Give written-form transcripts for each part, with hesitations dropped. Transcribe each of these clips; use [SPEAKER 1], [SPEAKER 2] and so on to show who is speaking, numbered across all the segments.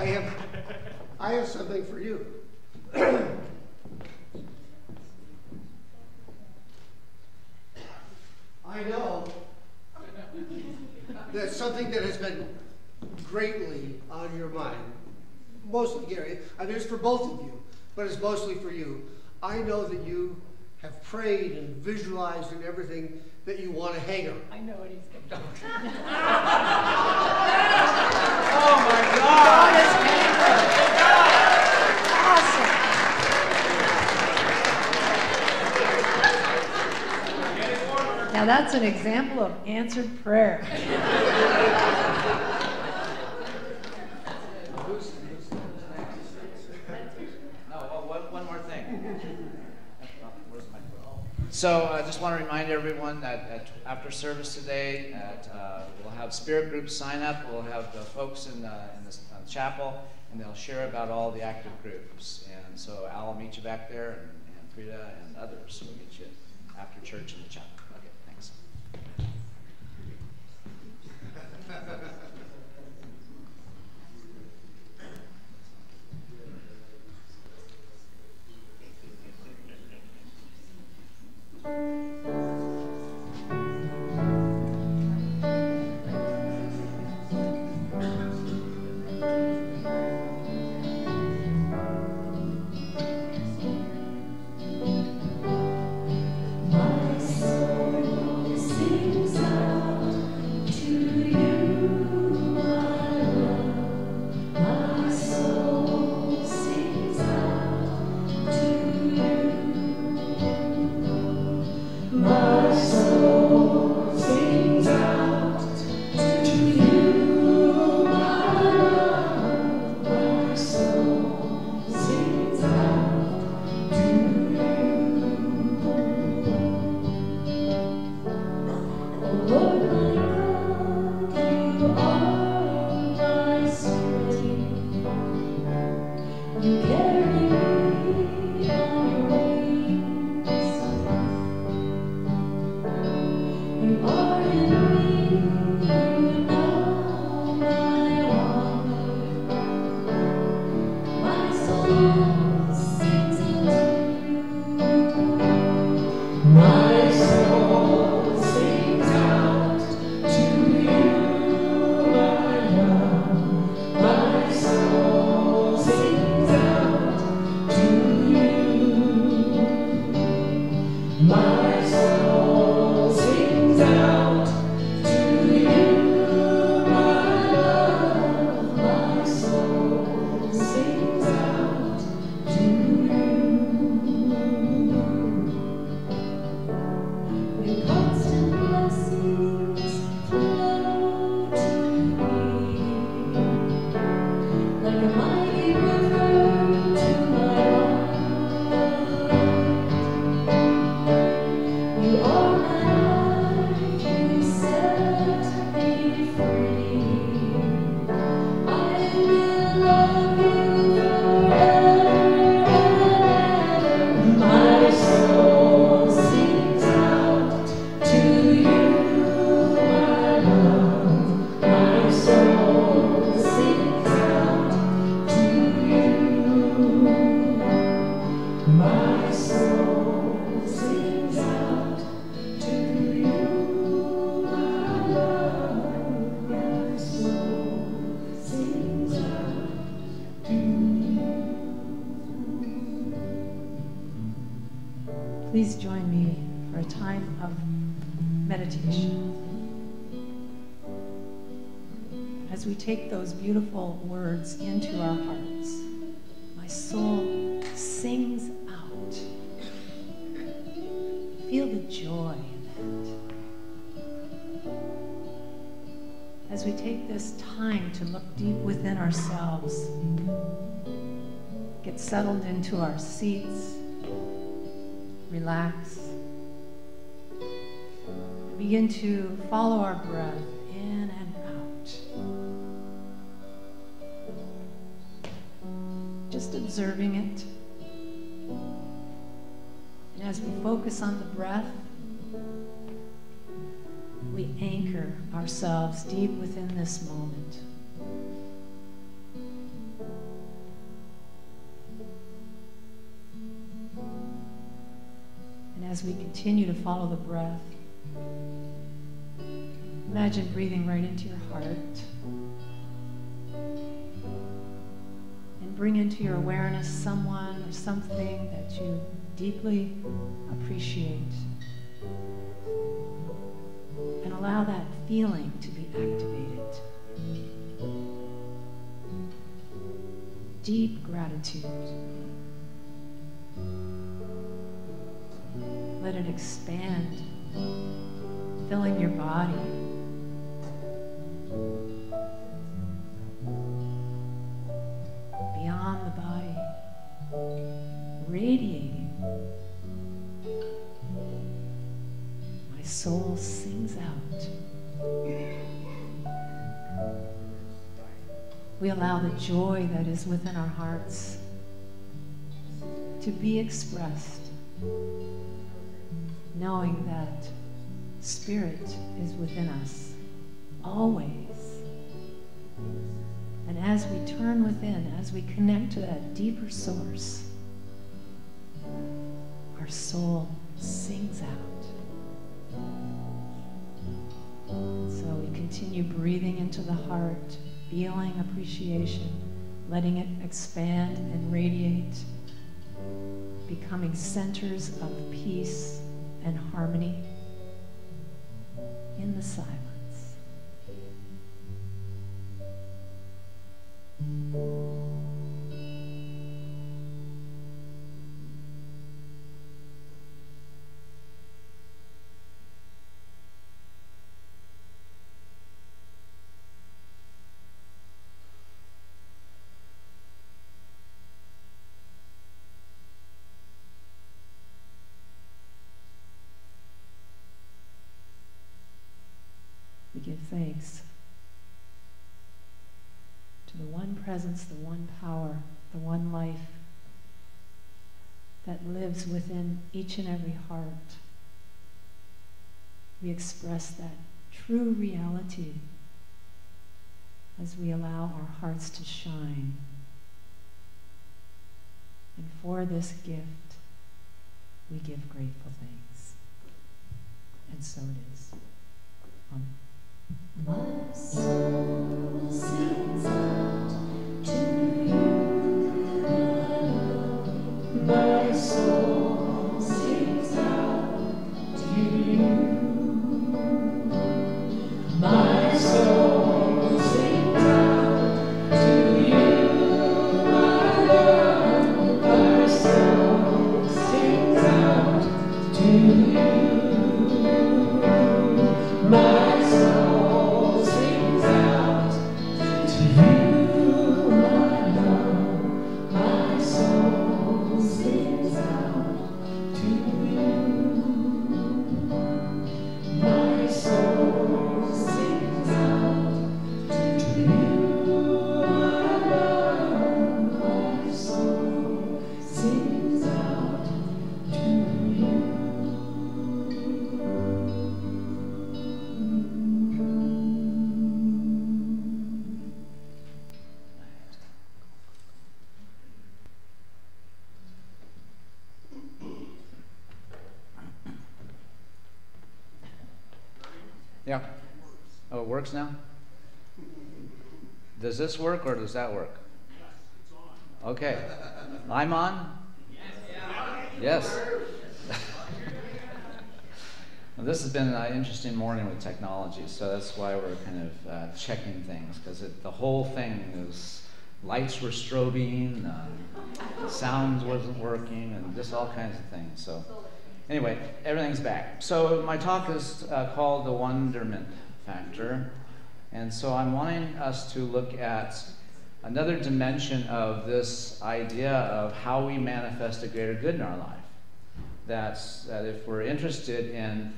[SPEAKER 1] I have something for you. I know that's something that has been greatly on your mind. Mostly, Gary. I mean, it's for both of you, but it's mostly for you. I know that you have prayed and visualized and everything that you want to hang her.
[SPEAKER 2] I know what he's going to do.
[SPEAKER 3] Oh my God!
[SPEAKER 2] Awesome. Now that's an example of answered prayer.
[SPEAKER 3] So I just want to remind everyone that after service today, we'll have spirit groups sign up. We'll have the folks in the chapel, and they'll share about all the active groups. And so Al will meet you back there, and Frida and others will meet you after church in the chapel. Okay, thanks.
[SPEAKER 2] Please join me for a time of meditation. As we take those beautiful words into our hearts, my soul sings out. Feel the joy in it. As we take this time to look deep within ourselves, get settled into our seats, relax, and begin to follow our breath in and out. Just observing it. And as we focus on the breath, we anchor ourselves deep within this moment. as we continue to follow the breath, imagine breathing right into your heart. And bring into your awareness someone or something that you deeply appreciate. And allow that feeling to be activated. Deep gratitude. Let it expand, filling your body. Beyond the body, radiating. My soul sings out. We allow the joy that is within our hearts to be expressed, knowing that Spirit is within us always. And as we turn within, as we connect to that deeper source, our soul sings out. So we continue breathing into the heart, feeling appreciation, letting it expand and radiate, becoming centers of peace and harmony in the silence. We give thanks to the one presence, the one power, the one life that lives within each and every heart. We express that true reality as we allow our hearts to shine. And for this gift, we give grateful thanks. And so it is. Amen.
[SPEAKER 4] My soul sings out to you, my soul sings out to you, my soul sings out to you, my love, my soul sings out to you, my soul sings out to you, my love, my soul sings out to you, my soul sings out to you, my love, my soul sings out to you.
[SPEAKER 3] Yeah. Oh, it works now? Does this work or does that work? Okay. I'm on? Yes. Well, this has been an interesting morning with technology, so that's why we're kind of checking things, because the whole thing is, lights were strobing, sounds wasn't working, and just all kinds of things. So anyway, everything's back. So my talk is called The Wonderment Factor, and so I'm wanting us to look at another dimension of this idea of how we manifest a greater good in our life. That if we're interested in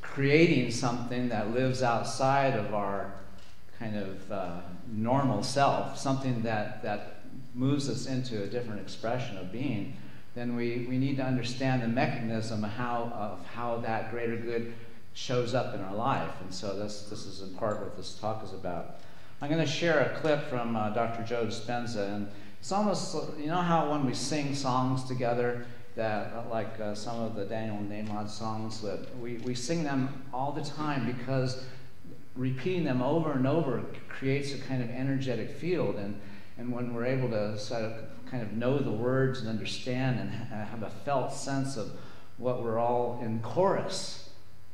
[SPEAKER 3] creating something that lives outside of our kind of normal self, something that moves us into a different expression of being, then we need to understand the mechanism of how that greater good shows up in our life. And so this is in part what this talk is about. I'm going to share a clip from Dr. Joe Dispenza, and it's almost, you know how when we sing songs together, that, like some of the Daniel and Nahmod songs, that we sing them all the time because repeating them over and over creates a kind of energetic field. And when we're able to sort of kind of know the words and understand and have a felt sense of what we're all in chorus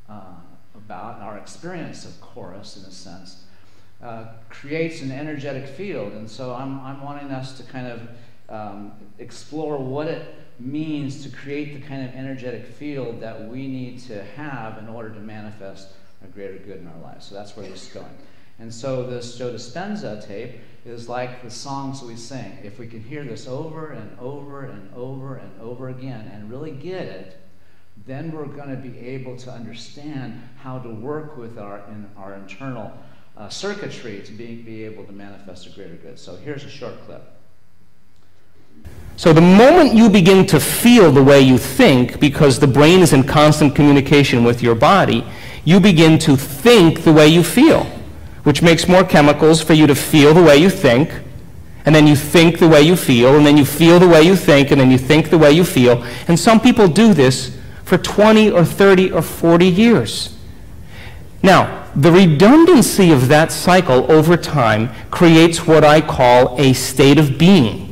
[SPEAKER 3] about, our experience of chorus in a sense, creates an energetic field. And so I'm wanting us to kind of explore what it means to create the kind of energetic field that we need to have in order to manifest a greater good in our lives. So that's where this is going. And so this Joe Dispenza tape is like the songs we sing. If we can hear this over and over and over and over again and really get it, then we're going to be able to understand how to work with our internal circuitry to be able to manifest a greater good. So here's a short clip.
[SPEAKER 5] So the moment you begin to feel the way you think, because the brain is in constant communication with your body, you begin to think the way you feel, which makes more chemicals for you to feel the way you think, and then you think the way you feel, and then you feel the way you think, and then you think the way you feel. And some people do this for 20 or 30 or 40 years. Now, the redundancy of that cycle over time creates what I call a state of being.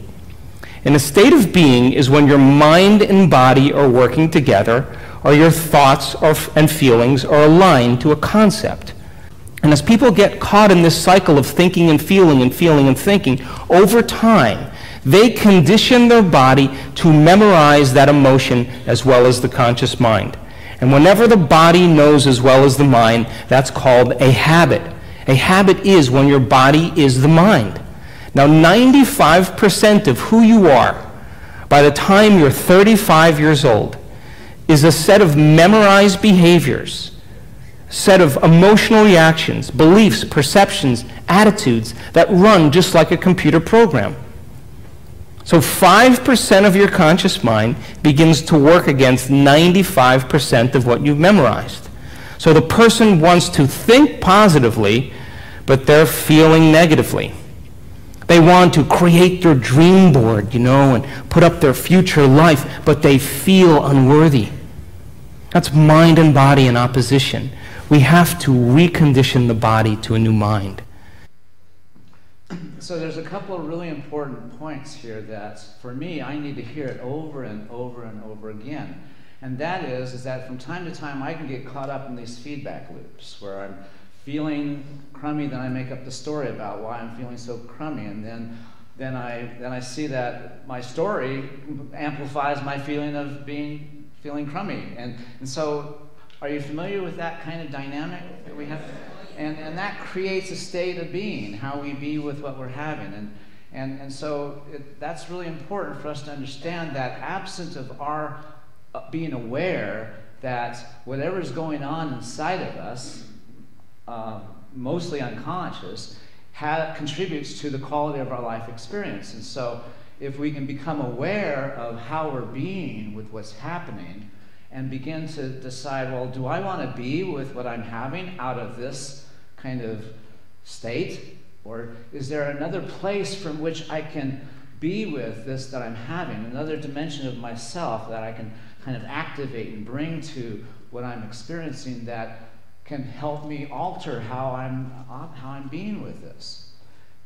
[SPEAKER 5] And a state of being is when your mind and body are working together, or your thoughts and feelings are aligned to a concept. And as people get caught in this cycle of thinking and feeling and feeling and thinking, over time, they condition their body to memorize that emotion as well as the conscious mind. And whenever the body knows as well as the mind, that's called a habit. A habit is when your body is the mind. Now, 95% of who you are by the time you're 35 years old is a set of memorized behaviors, set of emotional reactions, beliefs, perceptions, attitudes that run just like a computer program. So 5% of your conscious mind begins to work against 95% of what you've memorized. So the person wants to think positively, but they're feeling negatively. They want to create their dream board, you know, and put up their future life, but they feel unworthy. That's mind and body in opposition. We have to recondition the body to a new mind.
[SPEAKER 3] So there's a couple of really important points here that, for me, I need to hear it over and over and over again. And that is that from time to time I can get caught up in these feedback loops where I'm feeling crummy, then I make up the story about why I'm feeling so crummy, and then I see that my story amplifies my feeling of feeling crummy. And so are you familiar with that kind of dynamic that we have? And that creates a state of being, how we be with what we're having. And so that's really important for us to understand that absent of our being aware that whatever's going on inside of us, mostly unconscious, contributes to the quality of our life experience. And so if we can become aware of how we're being with what's happening and begin to decide, well, do I want to be with what I'm having out of this kind of state? Or is there another place from which I can be with this that I'm having, another dimension of myself that I can kind of activate and bring to what I'm experiencing that can help me alter how I'm being with this?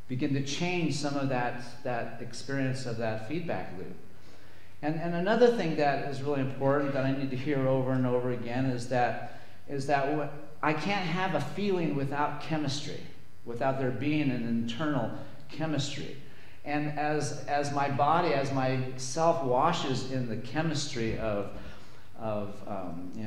[SPEAKER 3] Begin to change some of that experience of that feedback loop. And another thing that is really important that I need to hear over and over again is that I can't have a feeling without chemistry, without there being an internal chemistry. And as my body, as my self washes in the chemistry of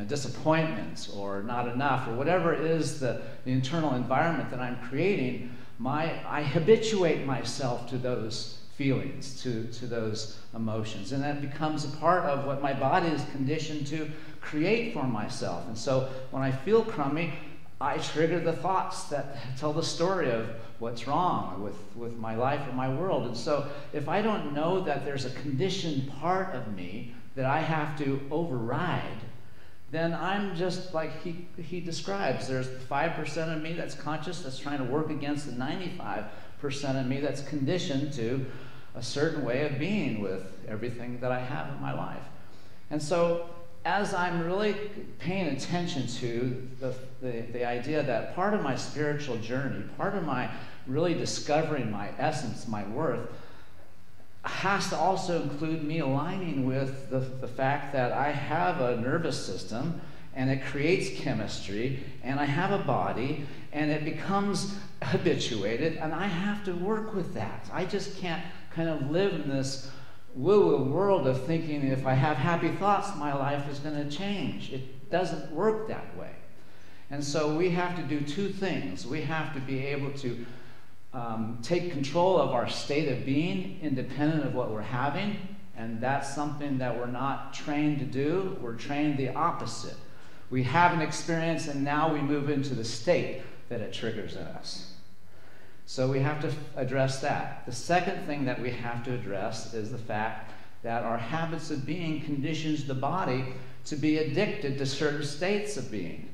[SPEAKER 3] disappointment or not enough or whatever is the internal environment that I'm creating, I habituate myself to those feelings, to those emotions, and that becomes a part of what my body is conditioned to create for myself. And so when I feel crummy, I trigger the thoughts that tell the story of what's wrong with my life and my world. And so if I don't know that there's a conditioned part of me that I have to override, then I'm just like he describes. There's 5% of me that's conscious that's trying to work against the 95% of me that's conditioned to a certain way of being with everything that I have in my life. And so as I'm really paying attention to the idea that part of my spiritual journey, part of my really discovering my essence, my worth, has to also include me aligning with the fact that I have a nervous system and it creates chemistry, and I have a body and it becomes habituated, and I have to work with that. I just can't kind of live in this woo-woo world of thinking if I have happy thoughts, my life is going to change. It doesn't work that way. And so we have to do two things. We have to be able to take control of our state of being independent of what we're having, and that's something that we're not trained to do. We're trained the opposite. We have an experience, and now we move into the state that it triggers in us. So we have to address that. The second thing that we have to address is the fact that our habits of being conditions the body to be addicted to certain states of being.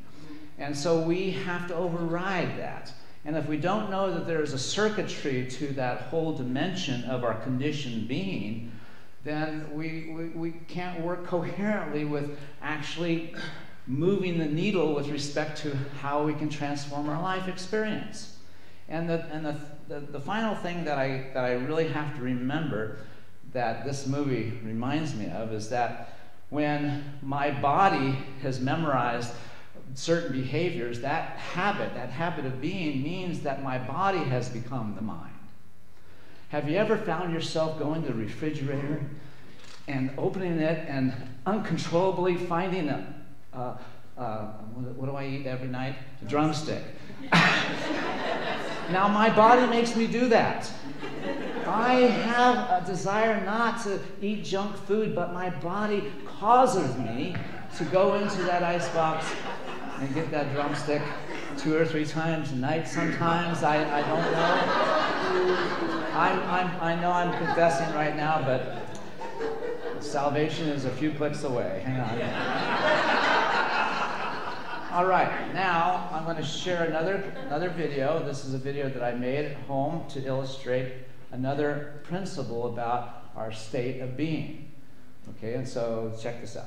[SPEAKER 3] And so we have to override that. And if we don't know that there's a circuitry to that whole dimension of our conditioned being, then we can't work coherently with actually moving the needle with respect to how we can transform our life experience. And the final thing that I really have to remember that this movie reminds me of is that when my body has memorized certain behaviors, that habit of being means that my body has become the mind. Have you ever found yourself going to the refrigerator and opening it and uncontrollably finding what do I eat every night? A drumstick. Now my body makes me do that. I have a desire not to eat junk food, but my body causes me to go into that icebox and get that drumstick 2 or 3 times a night sometimes. I don't know. I know I'm confessing right now, but salvation is a few clicks away. Hang on. All right, now I'm going to share another video. This is a video that I made at home to illustrate another principle about our state of being. Okay, and so check this out.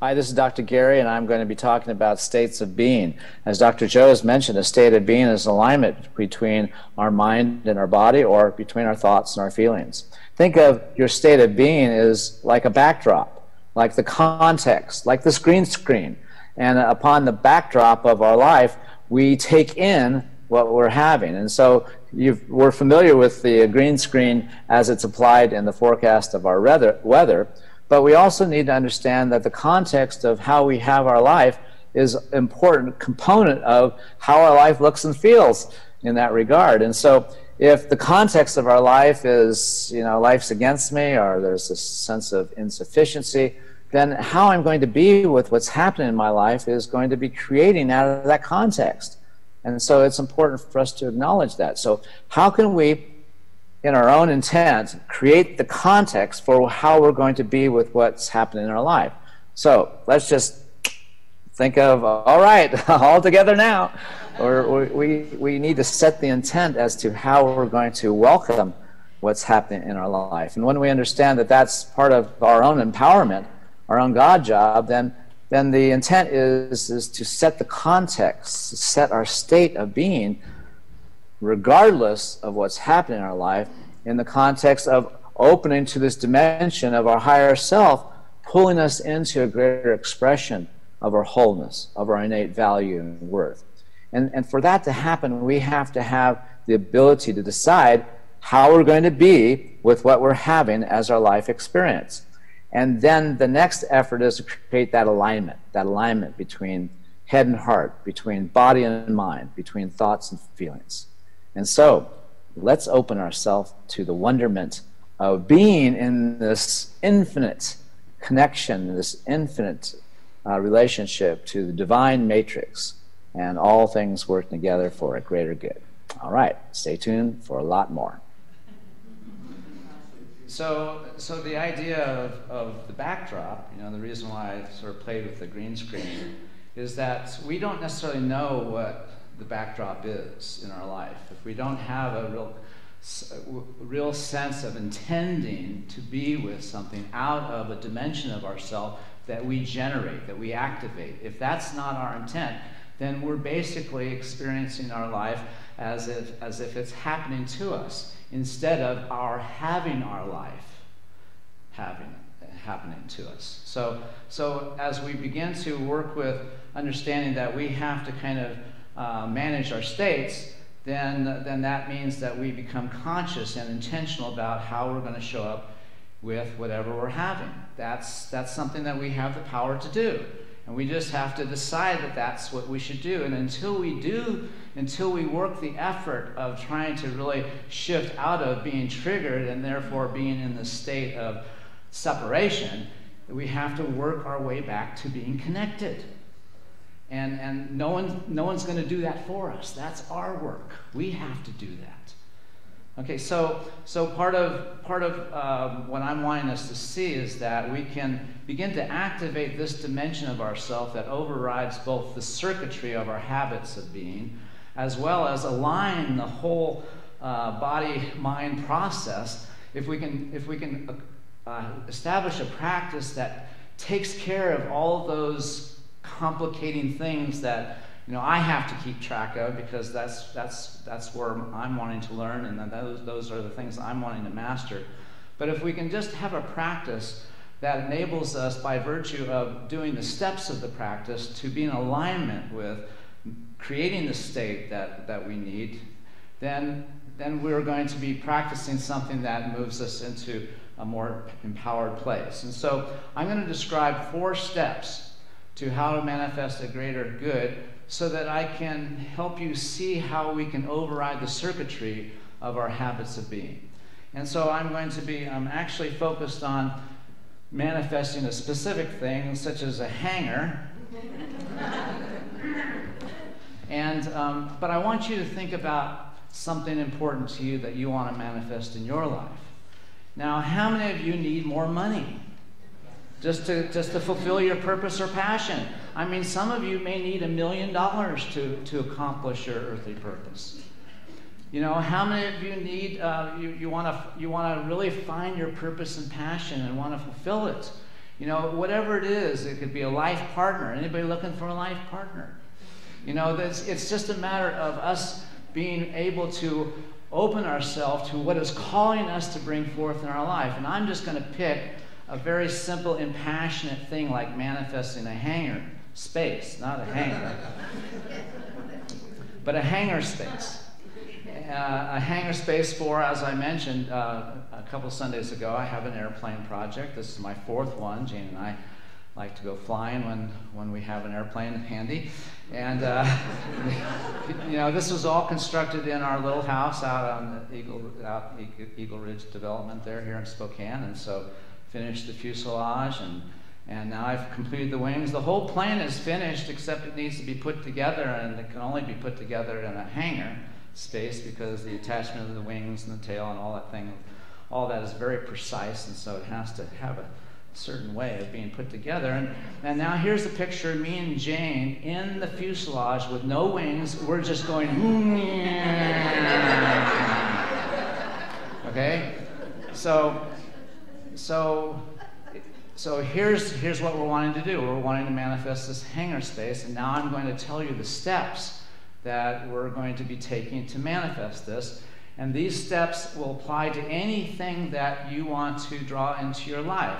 [SPEAKER 3] Hi, this is Dr. Gary, and I'm going to be talking about states of being. As Dr. Joe has mentioned, a state of being is alignment between our mind and our body, or between our thoughts and our feelings. Think of your state of being as like a backdrop, like the context, like this green screen. And upon the backdrop of our life, we take in what we're having. And so we're familiar with the green screen as it's applied in the forecast of our weather. But we also need to understand that the context of how we have our life is an important component of how our life looks and feels in that regard. And so if the context of our life is, life's against me, or there's this sense of insufficiency, then how I'm going to be with what's happening in my life is going to be creating out of that context. And so it's important for us to acknowledge that. So how can we, in our own intent, create the context for how we're going to be with what's happening in our life? So let's just think of, all right, all together now. Or we need to set the intent as to how we're going to welcome what's happening in our life. And when we understand that that's part of our own empowerment, our own God job, then the intent is to set the context, set our state of being, regardless of what's happening in our life, in the context of opening to this dimension of our higher self, pulling us into a greater expression of our wholeness, of our innate value and worth. And for that to happen, we have to have the ability to decide how we're going to be with what we're having as our life experience. And then the next effort is to create that alignment between head and heart, between body and mind, between thoughts and feelings. And so let's open ourselves to the wonderment of being in this infinite connection, this infinite relationship to the divine matrix, and all things working together for a greater good. All right, stay tuned for a lot more. So the idea of the backdrop, the reason why I sort of played with the green screen, is that we don't necessarily know what the backdrop is in our life. If we don't have a real real sense of intending to be with something out of a dimension of ourself that we generate, that we activate. If that's not our intent, then we're basically experiencing our life as if it's happening to us, instead of our having our life happening to us. So as we begin to work with understanding that we have to kind of manage our states, then that means that we become conscious and intentional about how we're going to show up with whatever we're having. That's something that we have the power to do. And we just have to decide that that's what we should do. And until we work the effort of trying to really shift out of being triggered and therefore being in the state of separation, we have to work our way back to being connected. And no one's going to do that for us. That's our work. We have to do that. Okay, so part of what I'm wanting us to see is that we can begin to activate this dimension of ourself that overrides both the circuitry of our habits of being, as well as align the whole body-mind process. If we can establish a practice that takes care of all those complicating things that I have to keep track of, because that's where I'm wanting to learn, and those are the things I'm wanting to master. But if we can just have a practice that enables us, by virtue of doing the steps of the practice, to be in alignment with creating the state that we need, then we're going to be practicing something that moves us into a more empowered place. And so I'm going to describe 4 steps to how to manifest a greater good, so that I can help you see how we can override the circuitry of our habits of being. And so I'm actually focused on manifesting a specific thing, such as a hanger. But I want you to think about something important to you that you want to manifest in your life. Now, how many of you need more money? Just to fulfill your purpose or passion. I mean, some of you may need $1 million to accomplish your earthly purpose. How many of you need you want to really find your purpose and passion and want to fulfill it? Whatever it is, it could be a life partner. Anybody looking for a life partner? It's just a matter of us being able to open ourselves to what is calling us to bring forth in our life. And I'm just going to pick a very simple, impassionate thing like manifesting a hanger space, not a hanger, but a hanger space. A hanger space for, as I mentioned a couple Sundays ago, I have an airplane project. This is my 4th one. Jane and I like to go flying when we have an airplane handy. And this was all constructed in our little house out on the Eagle Ridge development here in Spokane. And so finished the fuselage, and now I've completed the wings. The whole plane is finished, except it needs to be put together, and it can only be put together in a hangar space, because the attachment of the wings and the tail and all that is very precise, and so it has to have a certain way of being put together. And now here's a picture of me and Jane in the fuselage with no wings. We're just going, okay? So here's what we're wanting to do. We're wanting to manifest this hangar space, and now I'm going to tell you the steps that we're going to be taking to manifest this. And these steps will apply to anything that you want to draw into your life.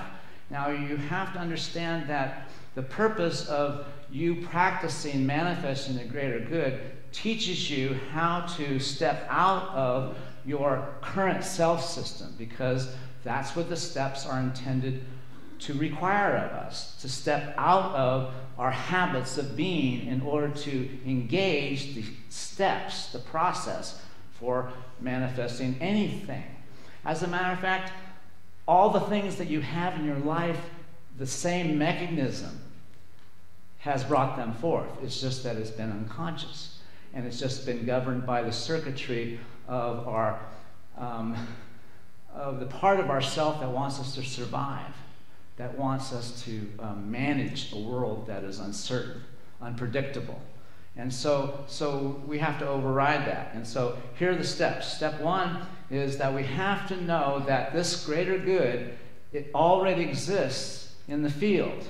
[SPEAKER 3] Now, you have to understand that the purpose of you practicing manifesting the greater good teaches you how to step out of your current self-system, because that's what the steps are intended to require of us, to step out of our habits of being in order to engage the steps, the process for manifesting anything. As a matter of fact, all the things that you have in your life, the same mechanism has brought them forth. It's just that it's been unconscious, and it's just been governed by the circuitry of our of the part of ourself that wants us to survive, that wants us to manage a world that is uncertain, unpredictable. And so we have to override that. And so here are the steps. Step one is that we have to know that this greater good, it already exists in the field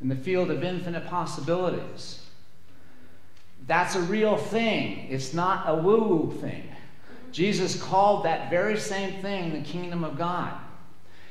[SPEAKER 3] of infinite possibilities. That's a real thing. It's not a woo-woo thing. Jesus called that very same thing the kingdom of God.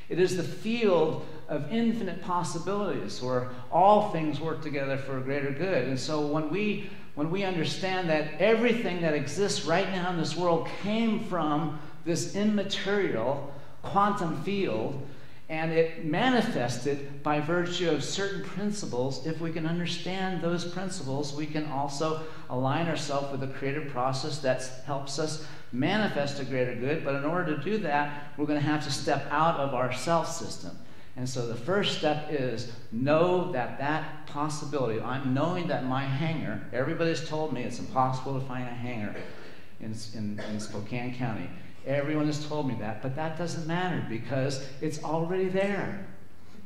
[SPEAKER 3] It is the field of infinite possibilities where all things work together for a greater good. And so when we understand that everything that exists right now in this world came from this immaterial quantum field, and it manifested by virtue of certain principles, if we can understand those principles, we can also align ourselves with a creative process that helps us manifest a greater good. But in order to do that, we're going to have to step out of our self system. And so the first step is know that possibility. I'm knowing that my hanger, everybody's told me it's impossible to find a hanger in Spokane County. Everyone has told me that, but that doesn't matter because it's already there.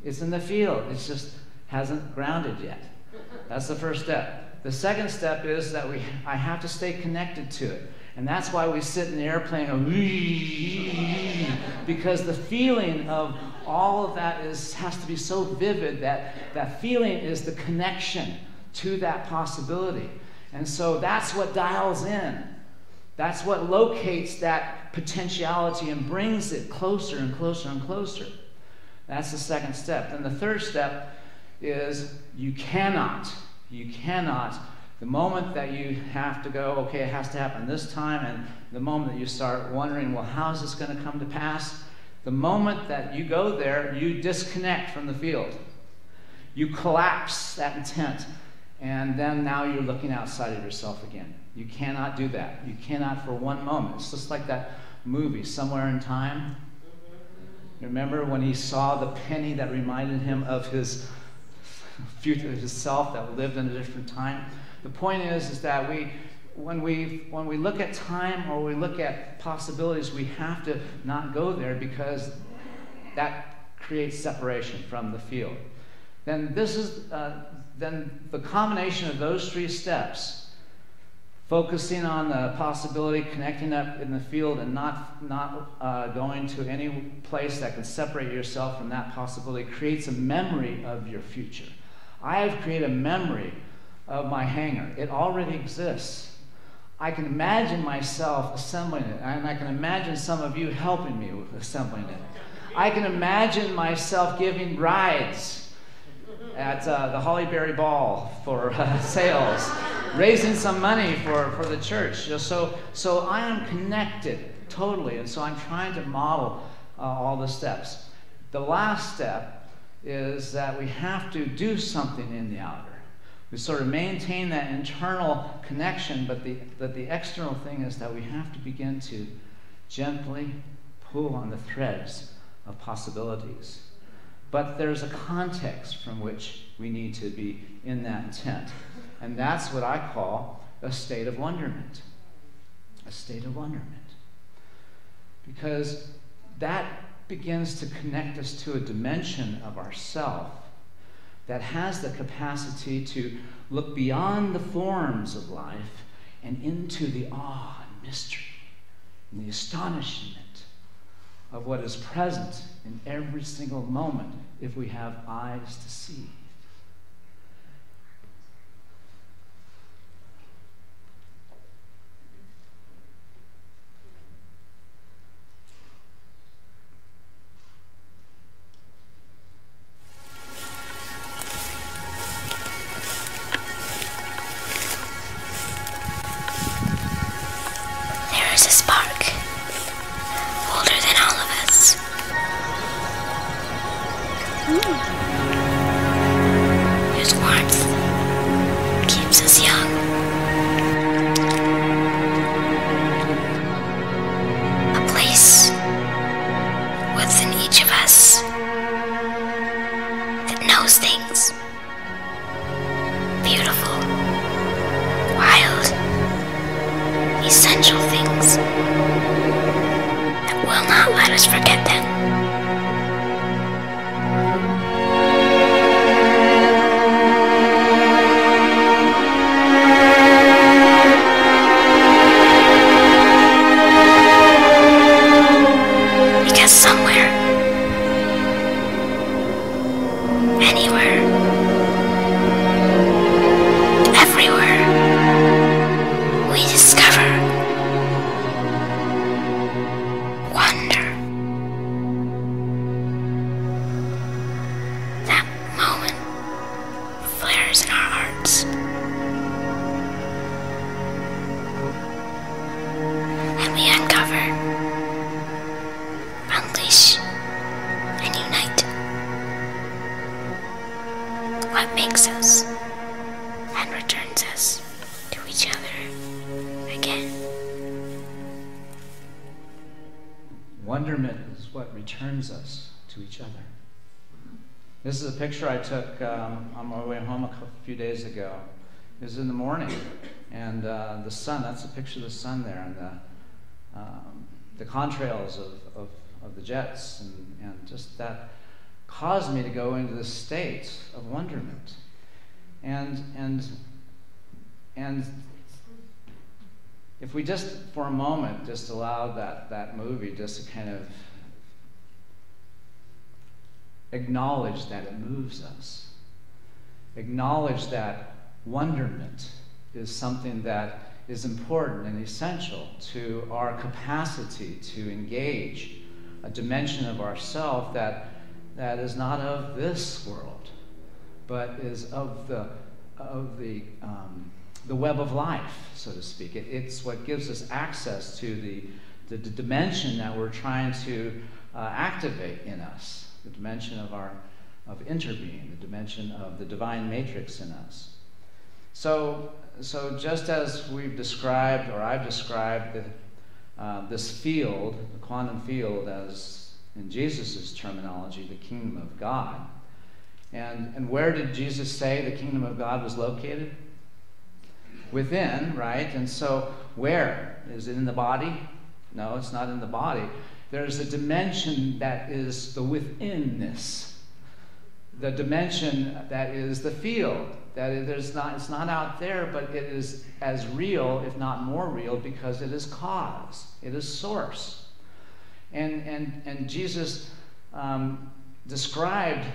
[SPEAKER 3] It's in the field. It just hasn't grounded yet. That's the first step. The second step is that I have to stay connected to it. And that's why we sit in the airplane and because the feeling of all of that has to be so vivid that feeling is the connection to that possibility. And so that's what dials in. That's what locates that potentiality and brings it closer and closer and closer. That's the second step. Then the third step is you cannot, the moment that you have to go, okay, it has to happen this time, and the moment that you start wondering, well, how is this going to come to pass? The moment that you go there, you disconnect from the field. You collapse that intent, and then now you're looking outside of yourself again. You cannot do that. You cannot for one moment. It's just like that movie, Somewhere in Time. Remember when he saw the penny that reminded him of his future, his self that lived in a different time? The point is that when we look at time or we look at possibilities, we have to not go there because that creates separation from the field. Then then the combination of those three steps, focusing on the possibility, connecting up in the field, and not going to any place that can separate yourself from that possibility, creates a memory of your future. I have created a memory of my hanger. It already exists. I can imagine myself assembling it, and I can imagine some of you helping me with assembling it. I can imagine myself giving rides at the Hollyberry Ball for sales, raising some money for the church. So I am connected totally, and so I'm trying to model all the steps. The last step is that we have to do something in the outer. We sort of maintain that internal connection, but the external thing is that we have to begin to gently pull on the threads of possibilities. But there's a context from which we need to be in that intent. And that's what I call a state of wonderment. A state of wonderment. Because that begins to connect us to a dimension of ourself that has the capacity to look beyond the forms of life and into the awe and mystery and the astonishment of what is present in every single moment if we have eyes to see.
[SPEAKER 6] There is a spark older than all of us. Whose warmth keeps us young. A place within each of us that knows things beautiful, wild, essential things that will not let us forget them.
[SPEAKER 3] wonderment is what returns us to each other. This is a picture I took on my way home a few days ago. It was in the morning, and the sun, that's a picture of the sun there, and the contrails of the jets, and just that caused me to go into this state of wonderment. And if we just, for a moment, just allow that movie just to kind of acknowledge that it moves us, acknowledge that wonderment is something that is important and essential to our capacity to engage a dimension of ourself that is not of this world, but is of the web of life, so to speak. It's what gives us access to the dimension that we're trying to activate in us, the dimension of interbeing, the dimension of the divine matrix in us. So just as we've described, or I've described this field, the quantum field, as in Jesus' terminology, the kingdom of God. And where did Jesus say the kingdom of God was located? Within, right? And so where? Is it in the body? No, it's not in the body. There's a dimension that is the withinness, the dimension that is the field. That it's not out there, but it is as real, if not more real, because it is cause, it is source. And Jesus described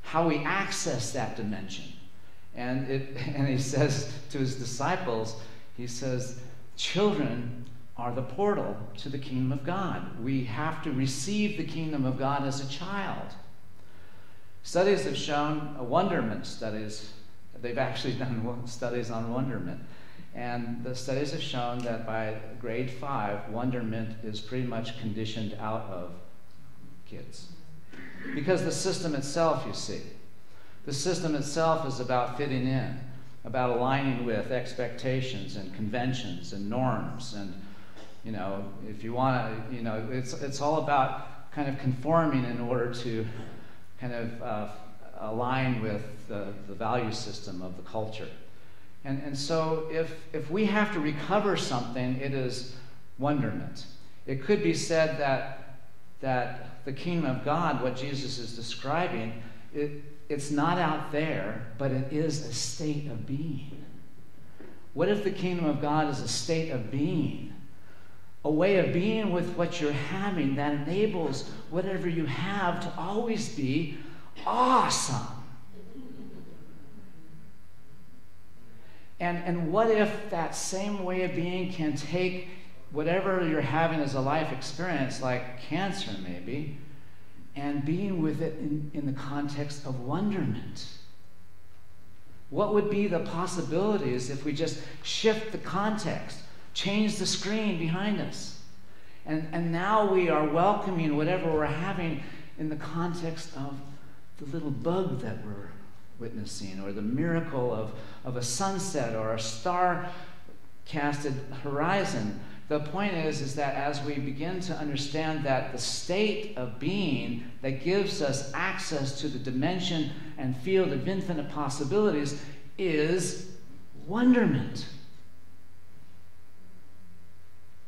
[SPEAKER 3] how we access that dimension. And he says to his disciples, he says, children are the portal to the kingdom of God. We have to receive the kingdom of God as a child. Studies have shown, wonderment studies, they've actually done studies on wonderment. And the studies have shown that by grade 5, wonderment is pretty much conditioned out of kids. Because the system itself, you see, the system itself is about fitting in, about aligning with expectations and conventions and norms. And, you know, if you want to, you know, it's all about kind of conforming in order to kind of align with the value system of the culture. And so if we have to recover something, it is wonderment. It could be said that the kingdom of God, what Jesus is describing, it's not out there, but it is a state of being. What if the kingdom of God is a state of being? A way of being with what you're having that enables whatever you have to always be awesome. And what if that same way of being can take whatever you're having as a life experience, like cancer maybe, and being with it in the context of wonderment? What would be the possibilities if we just shift the context, change the screen behind us, and now we are welcoming whatever we're having in the context of the little bug that we're witnessing, or the miracle of a sunset or a star-casted horizon. The point is that as we begin to understand that the state of being that gives us access to the dimension and field of infinite possibilities is wonderment.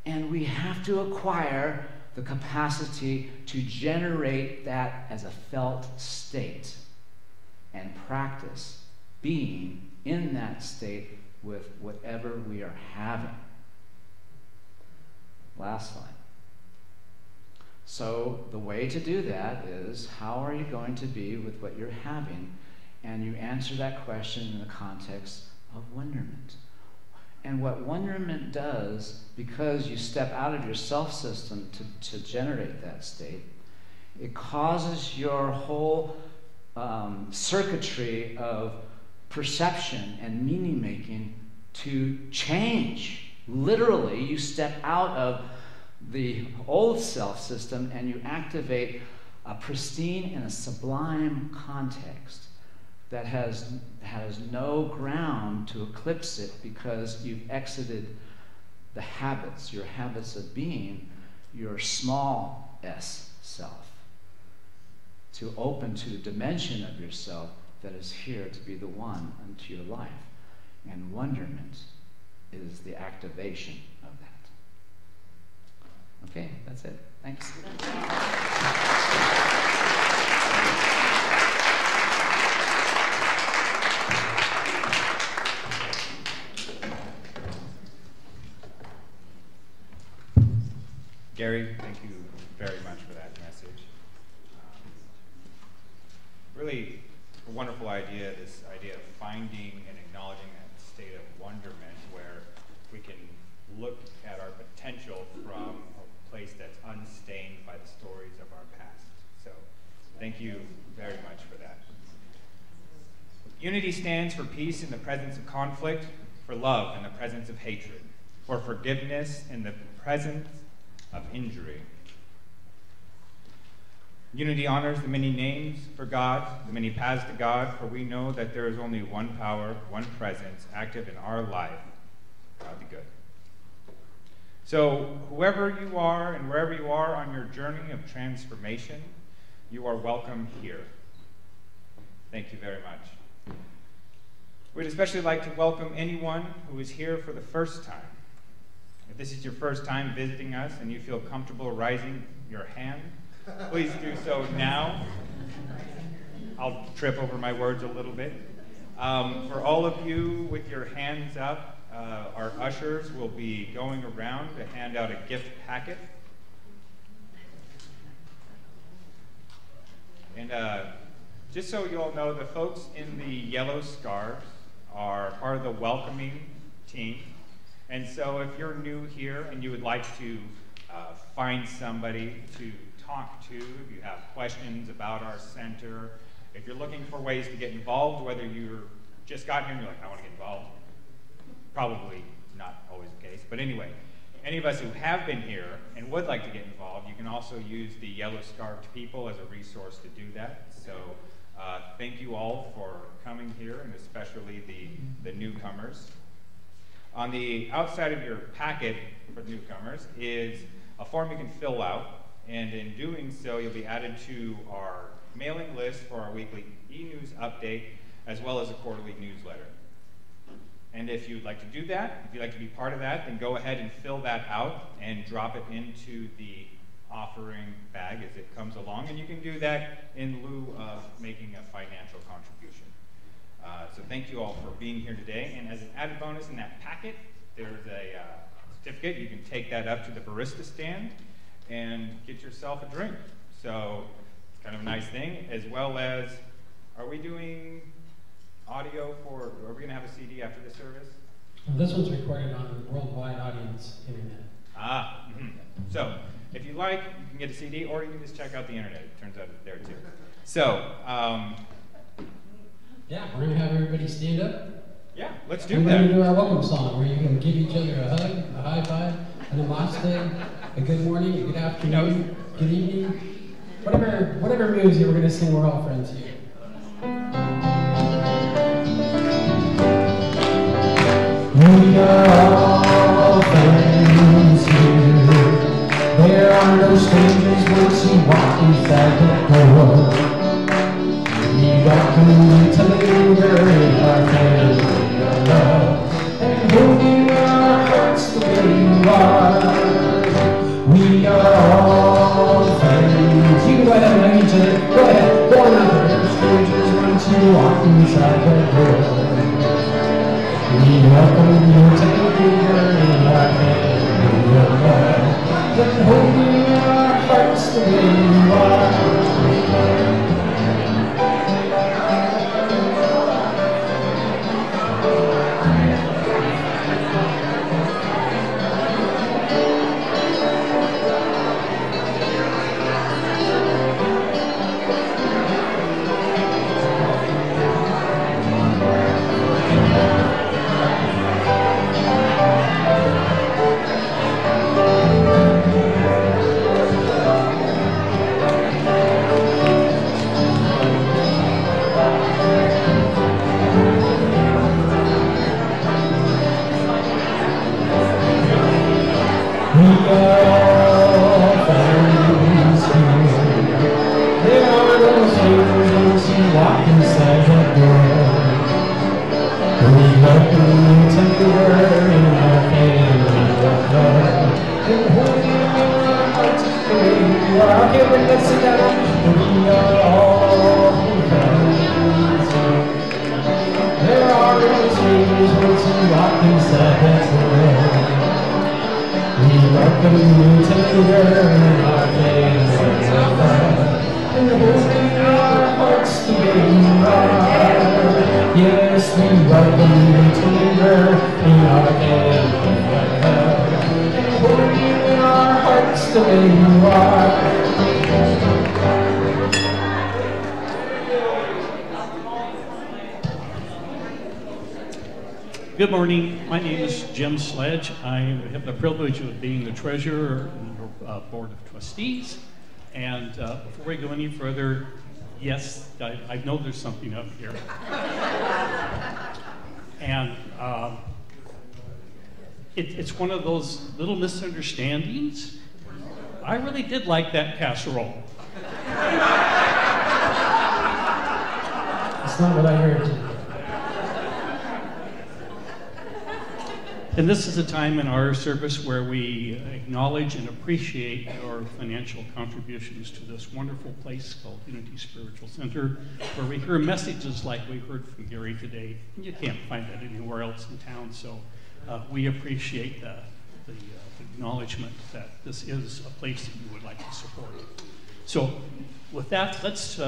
[SPEAKER 3] And we have to acquire the capacity to generate that as a felt state and practice being in that state with whatever we are having. Last line. So the way to do that is, how are you going to be with what you're having? And you answer that question in the context of wonderment. And what wonderment does, because you step out of your self-system to generate that state, it causes your whole circuitry of perception and meaning-making to change. Literally, you step out of the old self-system and you activate a pristine and a sublime context that has no ground to eclipse it, because you've exited the habits, your habits of being, your small s self, to open to the dimension of yourself that is here to be the one unto your life. And wonderment is the activation of that. Okay, that's it. Thanks.
[SPEAKER 7] Gary, thank you very much for that message. Really a wonderful idea, this idea of finding and acknowledging that state of wonderment where we can look at our potential from a place that's unstained by the stories of our past. So thank you very much for that. Unity stands for peace in the presence of conflict, for love in the presence of hatred, for forgiveness in the presence of injury. Unity honors the many names for God, the many paths to God, for we know that there is only one power, one presence active in our life, God the good. So whoever you are and wherever you are on your journey of transformation, you are welcome here. Thank you very much. We'd especially like to welcome anyone who is here for the first time. If this is your first time visiting us and you feel comfortable raising your hand, please do so now. I'll trip over my words a little bit. For all of you with your hands up, our ushers will be going around to hand out a gift packet. And just so you all know, the folks in the yellow scarves are part of the welcoming team. And so if you're new here and you would like to find somebody to talk to, if you have questions about our center, if you're looking for ways to get involved, whether you're just got here and you're like, I want to get involved, probably not always the case. But anyway, any of us who have been here and would like to get involved, you can also use the yellow scarfed people as a resource to do that. So thank you all for coming here, and especially the newcomers. On the outside of your packet for the newcomers is a form you can fill out, and in doing so, you'll be added to our mailing list for our weekly e-news update, as well as a quarterly newsletter. And if you'd like to do that, if you'd like to be part of that, then go ahead and fill that out and drop it into the offering bag as it comes along, and you can do that in lieu of making a financial contribution. So thank you all for being here today. And as an added bonus in that packet, there's a certificate. You can take that up to the barista stand and get yourself a drink. So it's kind of a nice thing, as well as, are we doing audio for, are we going to have a CD after the service?
[SPEAKER 8] This one's recorded on a worldwide audience internet.
[SPEAKER 7] So if you like, you can get a CD, or you can just check out the internet. It turns out it's there too. So,
[SPEAKER 8] yeah, we're going to have everybody stand up.
[SPEAKER 7] Yeah, let's do
[SPEAKER 8] We're
[SPEAKER 7] that.
[SPEAKER 8] going to do our welcome song, where you can give each other a hug, a high five, a namaste, a good morning, a good afternoon, good evening. Whatever music we're going to sing, we're all friends here. We are all friends here. There are no strangers once you walk inside the door. We welcome you to linger in our family of love, and hold you in our hearts the way you are. We are all friends. You can go ahead and hug each other. Go ahead. Go on out there. Strangers once you walk inside the door. We welcome you to linger in our family of love, and hold you in our hearts the way you are. We are are. Okay, everybody, let's sit down. We are all friends. There are no strangers once you walk inside that door. We welcome you to linger in our days of love, and holding our hearts the way you are. Yes, we welcome you to linger in our days of love, and holding our hearts the way you are.
[SPEAKER 9] Good morning. My name is Jim Sledge. I have the privilege of being the treasurer and board of trustees. And before we go any further, yes, I know there's something up here. And it's one of those little misunderstandings. I really did like that casserole.
[SPEAKER 8] That's not what I heard.
[SPEAKER 9] And this is a time in our service where we acknowledge and appreciate your financial contributions to this wonderful place called Unity Spiritual Center, where we hear messages like we heard from Gary today. And you can't find that anywhere else in town, so we appreciate the acknowledgement that this is a place that you would like to support. So with that, let's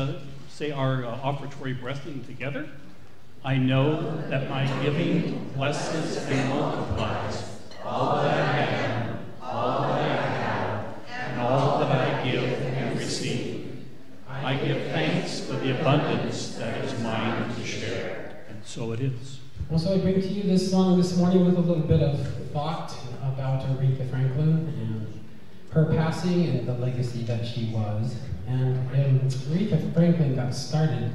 [SPEAKER 9] say our offertory blessing together. I know that my giving blesses and multiplies all that I have, all that I have, and all that I give and receive. I give thanks for the abundance that is mine to share. And so it is.
[SPEAKER 8] Well, so I bring to you this song this morning with a little bit of thought about Aretha Franklin and her passing and the legacy that she was. And Aretha Franklin got started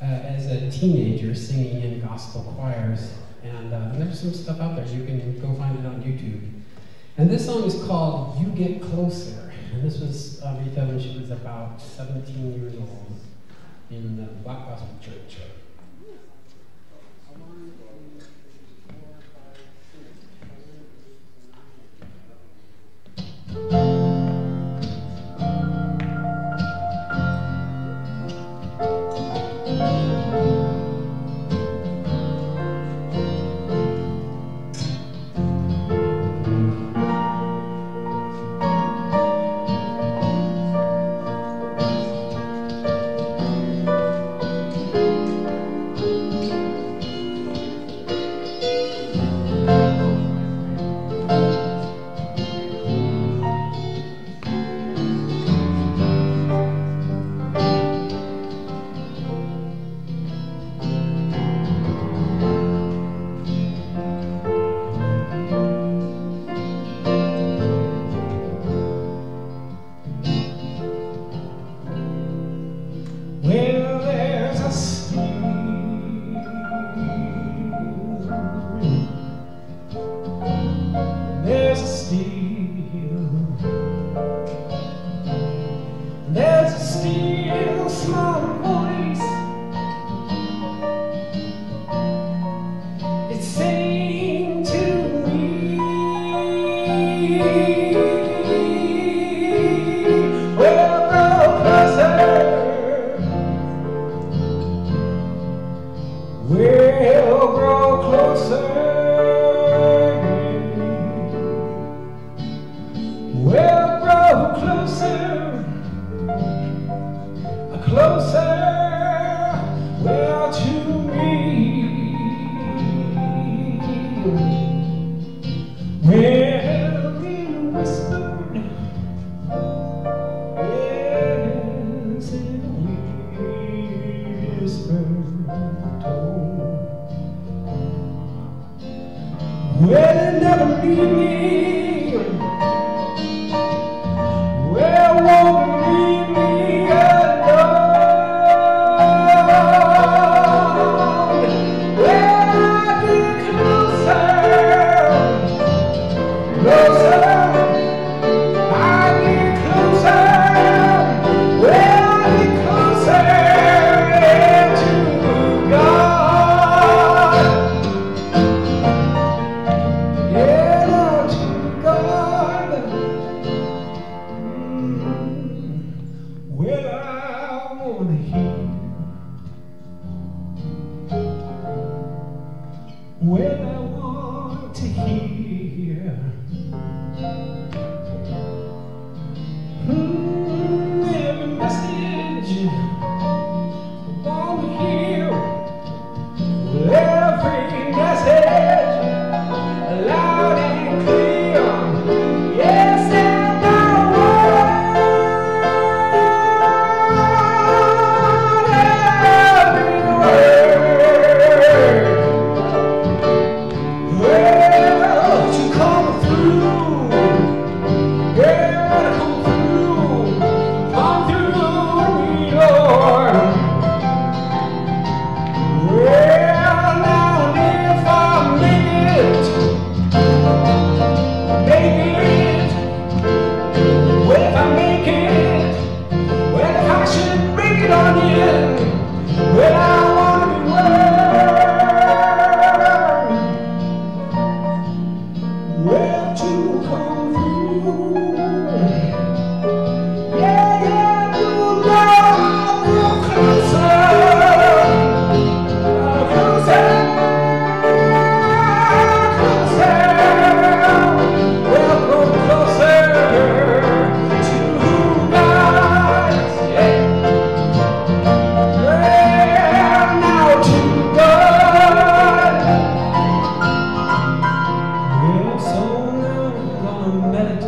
[SPEAKER 8] as a teenager singing in gospel choirs, and there's some stuff out there. You can go find it on YouTube. And this song is called "You Get Closer," and this was Aretha when she was about 17 years old in the Black Gospel Church. Yeah.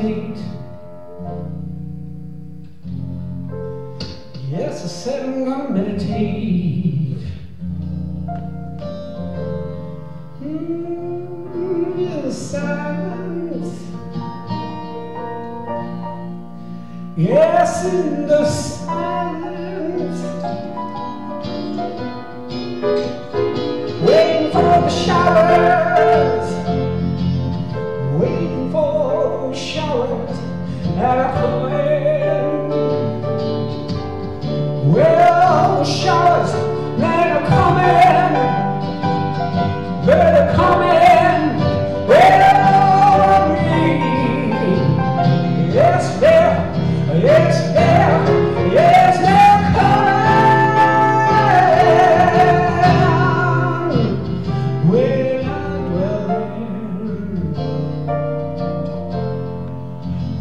[SPEAKER 8] meditate. Yes, I said I'm gonna meditate. In the silence. Yes, in the silence. Waiting for the showers. Waiting for the showers that are coming. Well, the showers that are coming, they're coming over me. Yes, they're coming. Where I dwell in.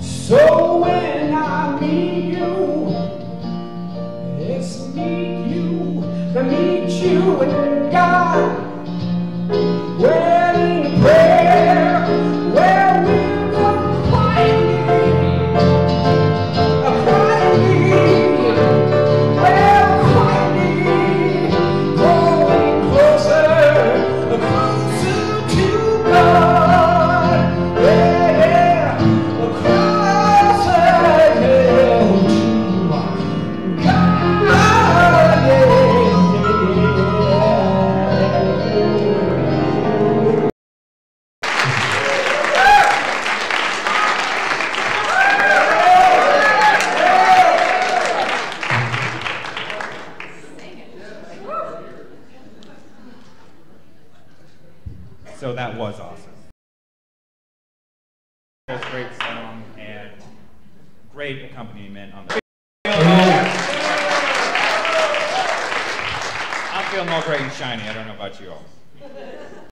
[SPEAKER 8] So when I meet you, yes, meet you and God. Well, in prayer, well, we're gonna quietly, well, quietly, going closer to God. Yeah, closer to God.
[SPEAKER 7] So that was awesome. That's a great song and great accompaniment on the. I'm feeling all great and shiny. I don't know about you all.